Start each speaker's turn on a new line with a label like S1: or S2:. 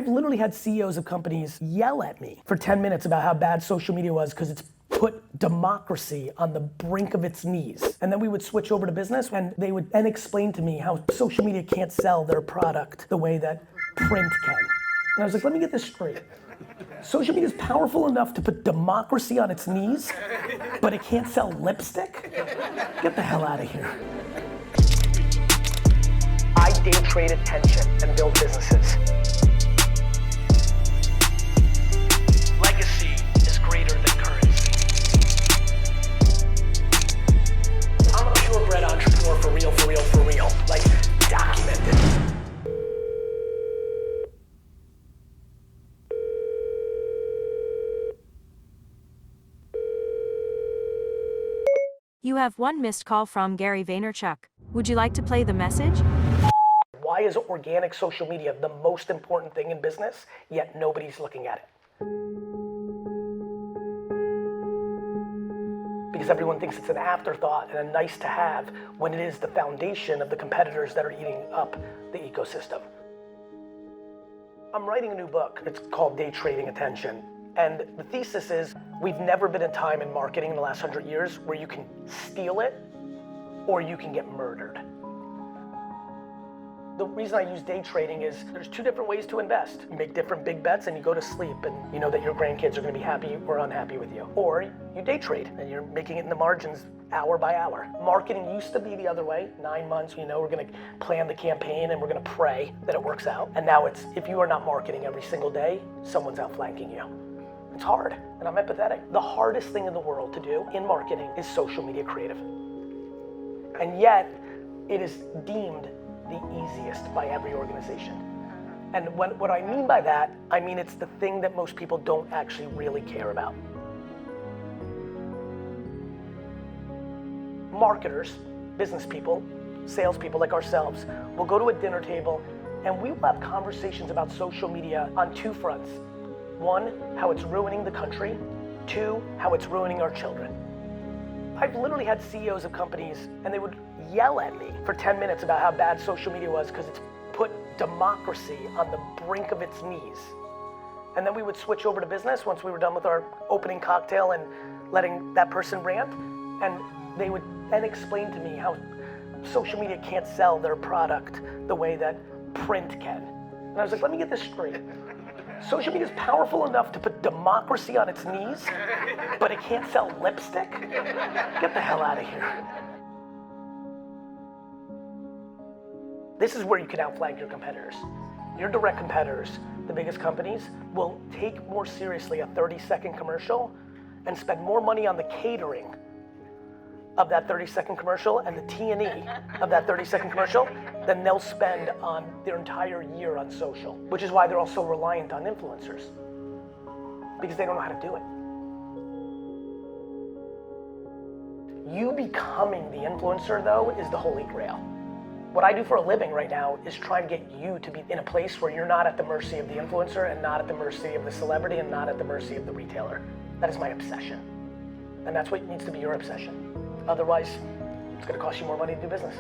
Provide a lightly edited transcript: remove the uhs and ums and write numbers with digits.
S1: I've literally had CEOs of companies yell at me for 10 minutes about how bad social media was because it's put democracy on the brink of its knees. And then we would switch over to business and they would then explain to me how social media can't sell their product the way that print can. And I was like, let me get this straight. Social media is powerful enough to put democracy on its knees, but it can't sell lipstick? Get the hell out of here. I day trade attention and build businesses. Legacy is greater than currency. I'm a purebred entrepreneur for real, for real, for real. Like, documented.
S2: You have one missed call from Gary Vaynerchuk. Would you like to play the message?
S1: Why is organic social media the most important thing in business, yet nobody's looking at it? Because everyone thinks it's an afterthought and a nice to have when it is the foundation of the competitors that are eating up the ecosystem. I'm writing a new book. It's called Day Trading Attention. And the thesis is we've never been in time in marketing in the last 100 years where you can steal it or you can get murdered. The reason I use day trading is there's two different ways to invest. You make different big bets and you go to sleep and you know that your grandkids are gonna be happy or unhappy with you. Or you day trade and you're making it in the margins hour by hour. Marketing used to be the other way. 9 months, we're gonna plan the campaign and we're gonna pray that it works out. And now it's, if you are not marketing every single day, someone's outflanking you. It's hard, and I'm empathetic. The hardest thing in the world to do in marketing is social media creative. And yet, it is deemed the easiest by every organization. And what I mean by that, I mean it's the thing that most people don't actually really care about. Marketers, business people, salespeople like ourselves, will go to a dinner table and we will have conversations about social media on two fronts. One, how it's ruining the country. Two, how it's ruining our children. I've literally had CEOs of companies and they would yell at me for 10 minutes about how bad social media was because it's put democracy on the brink of its knees. And then we would switch over to business once we were done with our opening cocktail and letting that person rant. And they would then explain to me how social media can't sell their product the way that print can. And I was like, let me get this straight. Social media is powerful enough to put democracy on its knees, but it can't sell lipstick? Get the hell out of here. This is where you can outflank your competitors. Your direct competitors, the biggest companies, will take more seriously a 30-second commercial and spend more money on the catering of that 30-second commercial and the T&E of that 30-second commercial than they'll spend on their entire year on social, which is why they're also reliant on influencers, because they don't know how to do it. You becoming the influencer, though, is the holy grail. What I do for a living right now is try to get you to be in a place where you're not at the mercy of the influencer and not at the mercy of the celebrity and not at the mercy of the retailer. That is my obsession. And that's what needs to be your obsession. Otherwise, it's gonna cost you more money to do business.